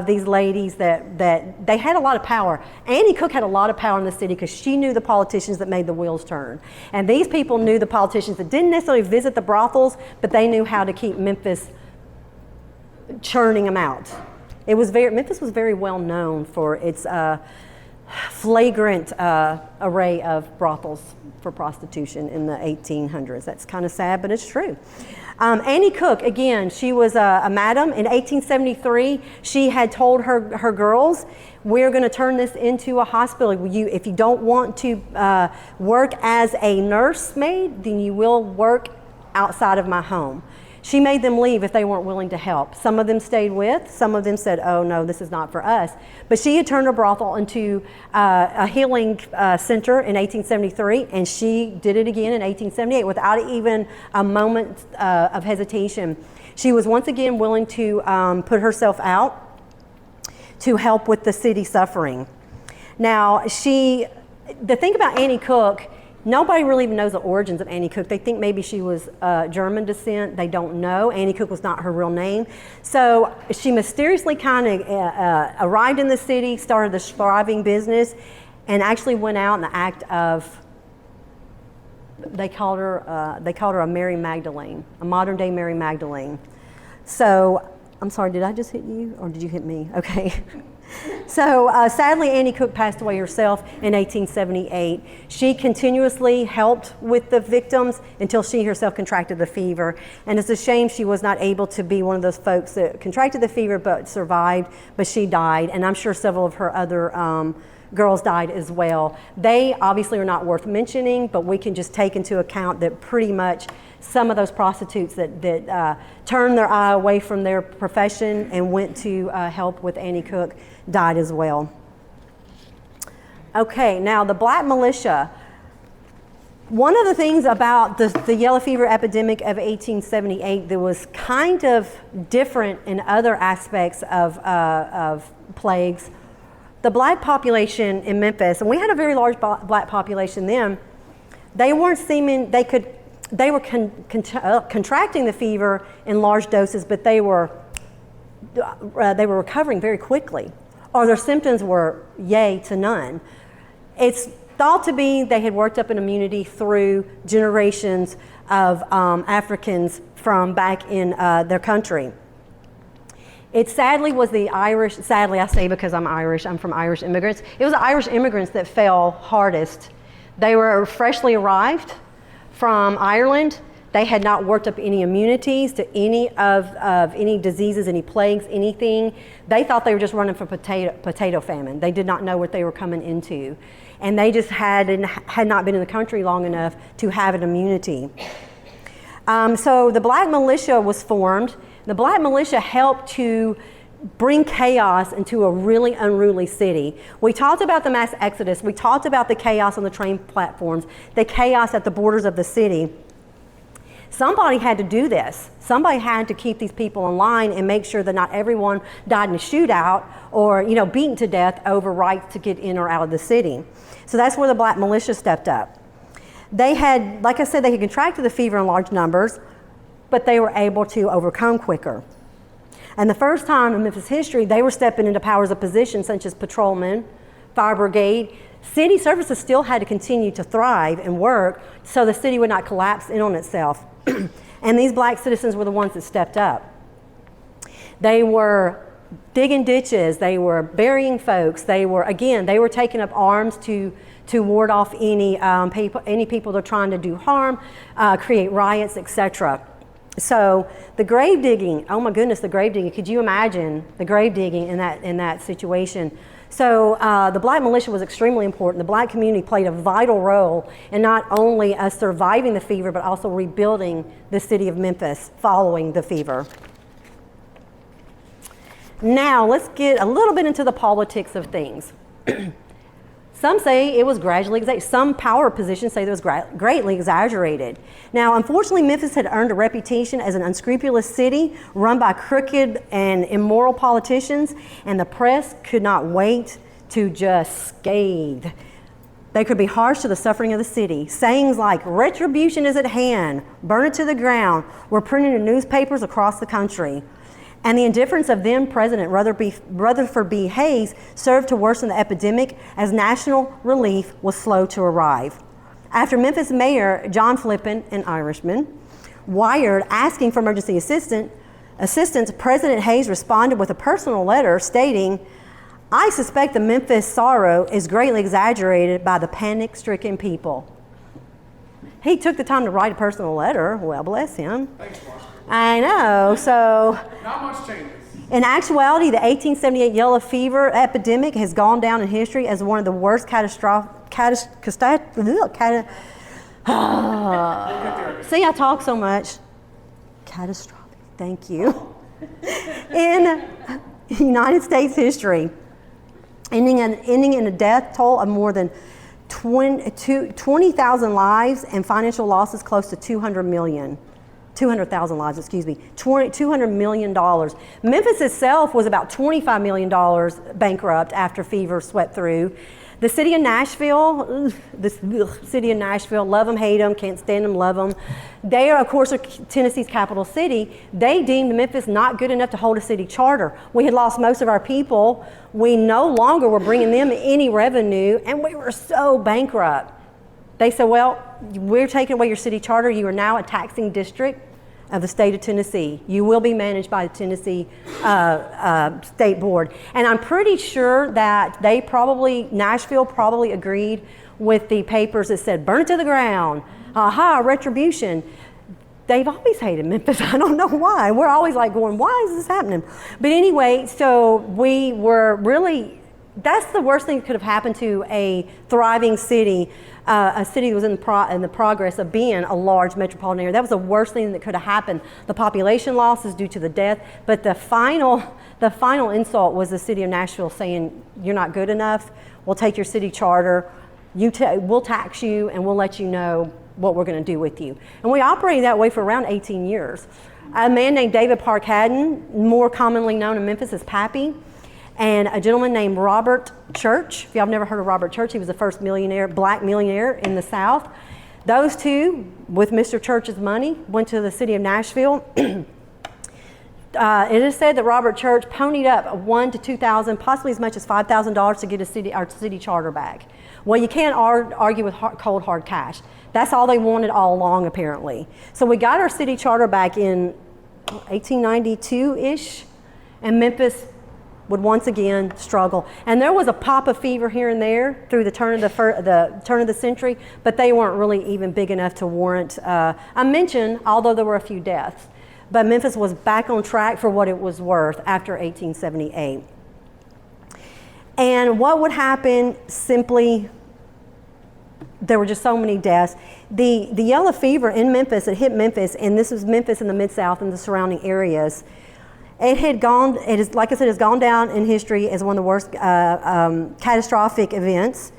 these ladies that they had a lot of power. Annie Cook had a lot of power in the city because she knew the politicians that made the wheels turn. And these people knew the politicians that didn't necessarily visit the brothels, but they knew how to keep Memphis churning them out. Memphis was very well known for its flagrant array of brothels for prostitution in the 1800s. That's kind of sad, but it's true. Annie Cook, again, she was a madam. In 1873, she had told her girls, we're going to turn this into a hospital. If you don't want to work as a nursemaid, then you will work outside of my home. She made them leave if they weren't willing to help. Some of them stayed with, some of them said, oh no, this is not for us. But she had turned her brothel into a healing center in 1873, and she did it again in 1878 without even a moment of hesitation. She was once again willing to put herself out to help with the city suffering. Now, the thing about Annie Cook, nobody really even knows the origins of Annie Cook. They think maybe she was German descent. They don't know. Annie Cook was not her real name. So she mysteriously kind of arrived in the city, started this thriving business, and actually went out in the act of, they called her a Mary Magdalene, a modern day Mary Magdalene. So, I'm sorry, did I just hit you or did you hit me? Okay. So sadly, Annie Cook passed away herself in 1878. She continuously helped with the victims until she herself contracted the fever. And it's a shame she was not able to be one of those folks that contracted the fever but survived, but she died. And I'm sure several of her other girls died as well. They obviously are not worth mentioning, but we can just take into account that pretty much some of those prostitutes that turned their eye away from their profession and went to help with Annie Cook died as well. Okay, now the black militia. One of the things about the yellow fever epidemic of 1878 that was kind of different in other aspects of plagues, the black population in Memphis, and we had a very large black population then, they weren't seeming, they were contracting the fever in large doses, but they were recovering very quickly, or their symptoms were yay to none. It's thought to be they had worked up an immunity through generations of Africans from back in their country. It sadly was the Irish, sadly I say because I'm Irish, I'm from Irish immigrants. It was the Irish immigrants that fell hardest. They were freshly arrived from Ireland. They had not worked up any immunities to any of any diseases, any plagues, anything. They thought they were just running from potato famine. They did not know what they were coming into. And they just had not been in the country long enough to have an immunity. So the black militia was formed. The black militia helped to bring chaos into a really unruly city. We talked about the mass exodus. We talked about the chaos on the train platforms, the chaos at the borders of the city. Somebody had to do this. Somebody had to keep these people in line and make sure that not everyone died in a shootout or, beaten to death over rights to get in or out of the city. So that's where the black militia stepped up. They had, like I said, they had contracted the fever in large numbers, but they were able to overcome quicker. And the first time in Memphis history, they were stepping into powers of position such as patrolmen, fire brigade. City services still had to continue to thrive and work so the city would not collapse in on itself. And these black citizens were the ones that stepped up. They were digging ditches, they were burying folks, they were taking up arms to ward off any people that are trying to do harm, create riots, etc. So the grave digging, oh my goodness, the grave digging. Could you imagine the grave digging in that situation? So the black militia was extremely important. The black community played a vital role in not only us surviving the fever, but also rebuilding the city of Memphis following the fever. Now let's get a little bit into the politics of things. Some say it was gradually exaggerated. Some power positions say it was greatly exaggerated. Now, unfortunately, Memphis had earned a reputation as an unscrupulous city run by crooked and immoral politicians, and the press could not wait to just scathe. They could be harsh to the suffering of the city. Sayings like, "Retribution is at hand," "Burn it to the ground," were printed in newspapers across the country. And the indifference of then President Rutherford B. Hayes served to worsen the epidemic as national relief was slow to arrive. After Memphis Mayor John Flippin, an Irishman, wired asking for emergency assistance, President Hayes responded with a personal letter stating, "I suspect the Memphis sorrow is greatly exaggerated by the panic-stricken people." He took the time to write a personal letter. Well, bless him. Thanks, Mark. I know, so... Not much changes. In actuality, the 1878 yellow fever epidemic has gone down in history as one of the worst See, I talk so much. Catastrophic, thank you. In United States history, ending in a death toll of more than 20,000 lives and financial losses close to 200,000 lives, $200 million. Memphis itself was about $25 million bankrupt after fever swept through. The city of Nashville, love them, hate them, can't stand them, love them. They are, of course, are Tennessee's capital city. They deemed Memphis not good enough to hold a city charter. We had lost most of our people. We no longer were bringing them any revenue, and we were so bankrupt. They said, well, we're taking away your city charter. You are now a taxing district of the state of Tennessee. You will be managed by the Tennessee State Board. And I'm pretty sure that Nashville probably agreed with the papers that said, burn it to the ground, aha, retribution. They've always hated Memphis. I don't know why. We're always like going, why is this happening? But anyway, so we were really, that's the worst thing that could have happened to a thriving city, a city that was in the progress of being a large metropolitan area. That was the worst thing that could have happened. The population loss is due to the death, but the final insult was the city of Nashville saying, you're not good enough, we'll take your city charter, we'll tax you, and we'll let you know what we're going to do with you. And we operated that way for around 18 years. A man named David Park Haddon, more commonly known in Memphis as Pappy, and a gentleman named Robert Church. If y'all have never heard of Robert Church, he was the first black millionaire in the South. Those two, with Mr. Church's money, went to the city of Nashville. It is said that Robert Church ponied up $1,000 to $2,000, possibly as much as $5,000 to get our city charter back. Well, you can't argue with cold hard cash. That's all they wanted all along, apparently. So we got our city charter back in 1892-ish, and Memphis would once again struggle. And there was a pop of fever here and there through the turn of the century, but they weren't really even big enough to warrant a mention, although there were a few deaths. But Memphis was back on track for what it was worth after 1878. And what would happen simply, there were just so many deaths. The yellow fever in Memphis, it hit Memphis, and this was Memphis in the Mid-South and the surrounding areas. Like I said, has gone down in history as one of the worst catastrophic events.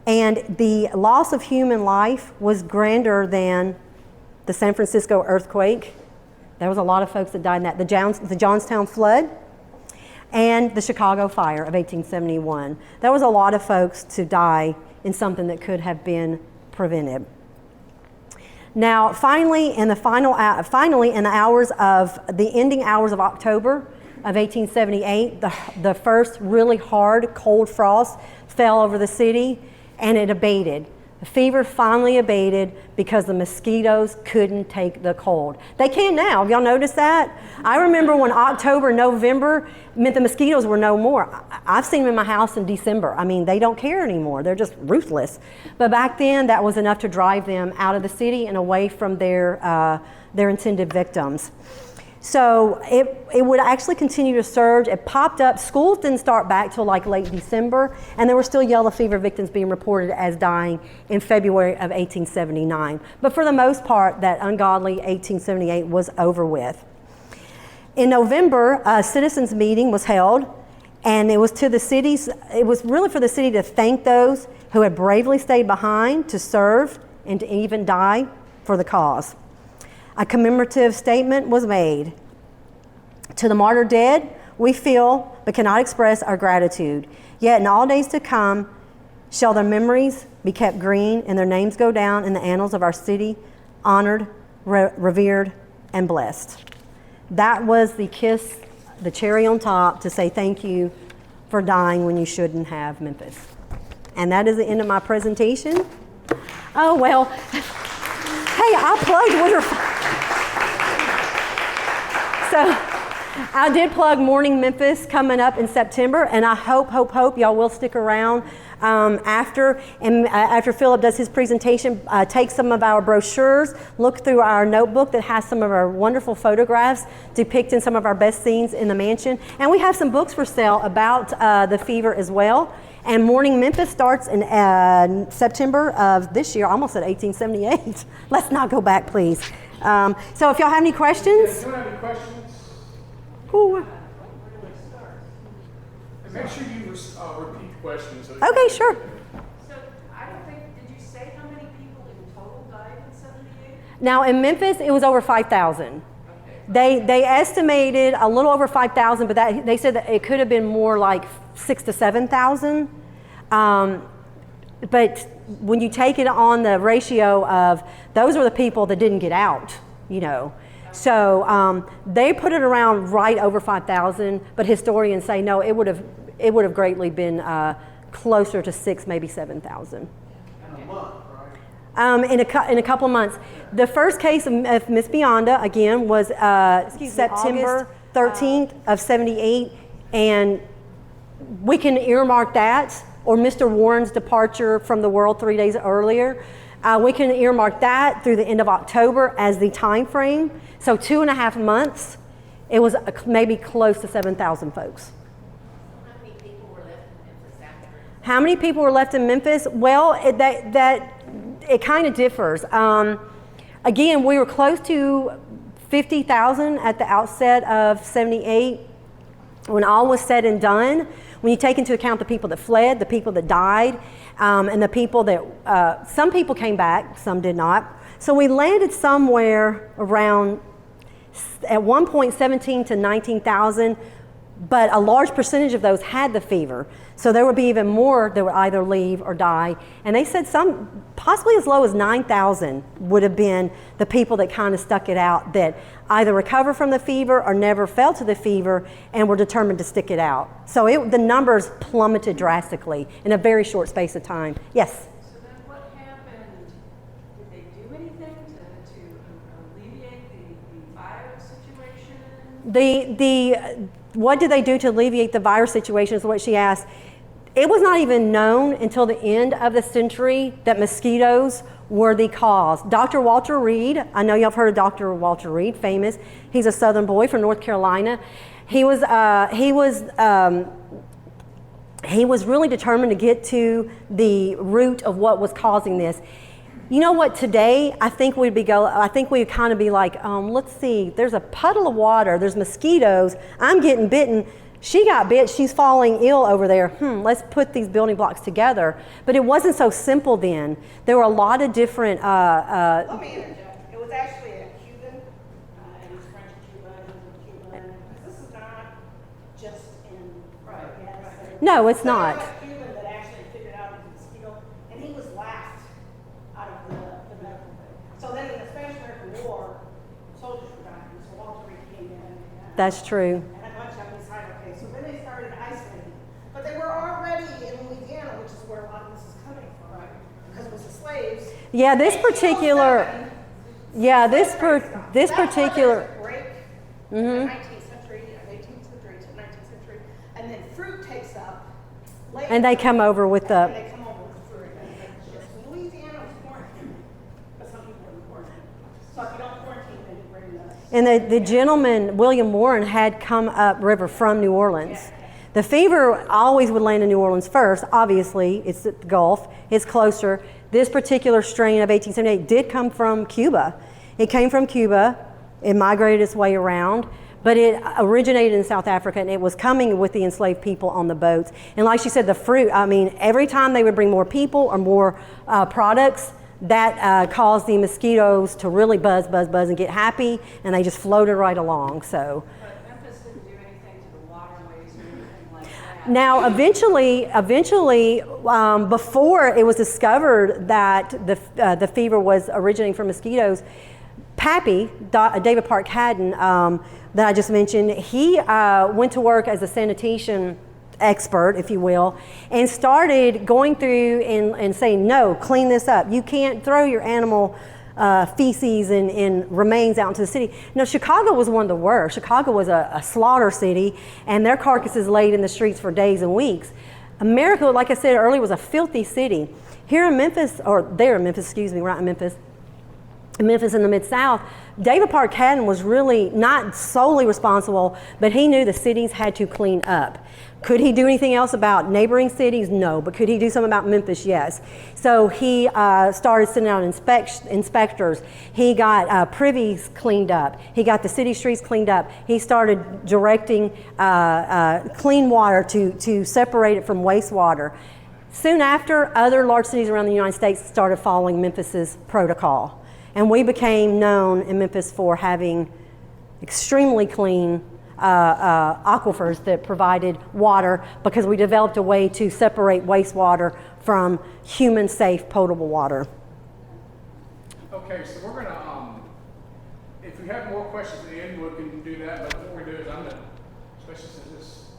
And the loss of human life was grander than the San Francisco earthquake. There was a lot of folks that died in that. The Johnstown flood and the Chicago fire of 1871. There was a lot of folks to die in something that could have been prevented. Now, finally, in the ending hours of October of 1878, the first really hard cold frost fell over the city, and it abated. The fever finally abated because the mosquitoes couldn't take the cold. They can now. Have y'all noticed that? I remember when October, November meant the mosquitoes were no more. I've seen them in my house in December. I mean, they don't care anymore. They're just ruthless. But back then, that was enough to drive them out of the city and away from their intended victims. So it would actually continue to surge. It popped up. Schools didn't start back till like late December, and there were still yellow fever victims being reported as dying in February of 1879. But for the most part, that ungodly 1878 was over with. In November, a citizens' meeting was held, and it was really for the city to thank those who had bravely stayed behind to serve and to even die for the cause. A commemorative statement was made. To the martyr dead, we feel but cannot express our gratitude. Yet in all days to come shall their memories be kept green and their names go down in the annals of our city, honored, revered, and blessed. That was the kiss, the cherry on top to say thank you for dying when you shouldn't have, Memphis. And that is the end of my presentation. Oh, well, hey, I plugged Woodruff. So I did plug Morning Memphis coming up in September, and I hope y'all will stick around after Philip does his presentation. Take some of our brochures, look through our notebook that has some of our wonderful photographs depicting some of our best scenes in the mansion. And we have some books for sale about the fever as well. And Morning Memphis starts in September of this year, almost at 1878. Let's not go back, please. So if y'all have any questions. If you have any questions, Ooh. and make sure you repeat the questions. So Okay, sure. So, I don't think, did you say how many people in total died in 78? Now in Memphis, it was over 5,000. They estimated a little over 5,000, but they said that it could have been more like 6,000 to 7,000. But when you take it on the ratio of those are the people that didn't get out, you know. So they put it around right over 5,000, but historians say no, it would have greatly been closer to 6,000, maybe 7,000. in a month, right? In a couple of months. The first case of Miss Bionda, again, was September 13th of 78, and we can earmark that, or Mr. Warren's departure from the world 3 days earlier. We can earmark that through the end of October as the time frame. So 2.5 months, it was maybe close to 7,000 folks. How many people were left in Memphis after? How many people were left in Memphis? Well, it kind of differs. Again, we were close to 50,000 at the outset of 78. When all was said and done, when you take into account the people that fled, the people that died, and the people that, some people came back, some did not. So we landed somewhere around, at one point, 17 to 19,000, but a large percentage of those had the fever. So there would be even more that would either leave or die. And they said some, possibly as low as 9,000 would have been the people that kind of stuck it out, that either recovered from the fever or never fell to the fever and were determined to stick it out. So the numbers plummeted drastically in a very short space of time. Yes? So then what happened? Did they do anything to alleviate the virus situation? What did they do to alleviate the virus situation is what she asked. It was not even known until the end of the century that mosquitoes were the cause. Dr. Walter Reed, I know y'all have heard of Dr. Walter Reed, famous. He's a Southern boy from North Carolina. He was really determined to get to the root of what was causing this. You know what? Today, I think we'd kind of be like, let's see. There's a puddle of water. There's mosquitoes. I'm getting bitten. She got bit. She's falling ill over there. Let's put these building blocks together. But it wasn't so simple then. There were a lot of different. Let me interject. It was actually a Cuban, and he's French Cuban. This is not just in right. No, it's not. There was a Cuban that actually figured out it was a mosquito, and he was laughed out of the medical thing. So then in the Spanish American War, soldiers were dying, so Walter Reed came in. That's true. And a bunch of them decided, okay, so then they started isolating. But they were already in Louisiana, which is where a lot of this is coming from. Right. because it was the slaves. Yeah, this 1807, this that's why particular. there's a break in Mhm. 19th century, 18th century to 19th century, and then fruit takes up later. And they come over with the. And they come over with fruit. And yes, Louisiana was quarantined, but some people were quarantined. So if you don't quarantine, then you bring the. And the gentleman, William Warren, had come upriver from New Orleans. The fever always would land in New Orleans first. Obviously, it's the Gulf. It's closer. This particular strain of 1878 did come from Cuba. It came from Cuba. It migrated its way around. But it originated in South Africa, and it was coming with the enslaved people on the boats. And like she said, the fruit, I mean, every time they would bring more people or more products, that caused the mosquitoes to really buzz, and get happy, and they just floated right along. So. But Memphis didn't do anything to the waterways or anything like that. Now, eventually, before it was discovered that the fever was originating from mosquitoes, Pappy, David Park Haddon, that I just mentioned, he went to work as a sanitation expert, if you will, and started going through and saying, no, clean this up. You can't throw your animal feces and remains out into the city. No, Chicago was one of the worst. Chicago was a slaughter city, and their carcasses laid in the streets for days and weeks. America, like I said earlier, was a filthy city. Here in Memphis, or there in Memphis, excuse me, right in Memphis in the Mid-South, David Park Haddon was really not solely responsible, but he knew the cities had to clean up. Could he do anything else about neighboring cities? No. But could he do something about Memphis? Yes. So he started sending out inspectors. He got privies cleaned up. He got the city streets cleaned up. He started directing clean water to separate it from wastewater. Soon after, other large cities around the United States started following Memphis's protocol. And we became known in Memphis for having extremely clean aquifers that provided water, because we developed a way to separate wastewater from human safe potable water. Okay, so we're gonna, if we have more questions at the end, we can do that, but what we're gonna do is I'm gonna, especially since this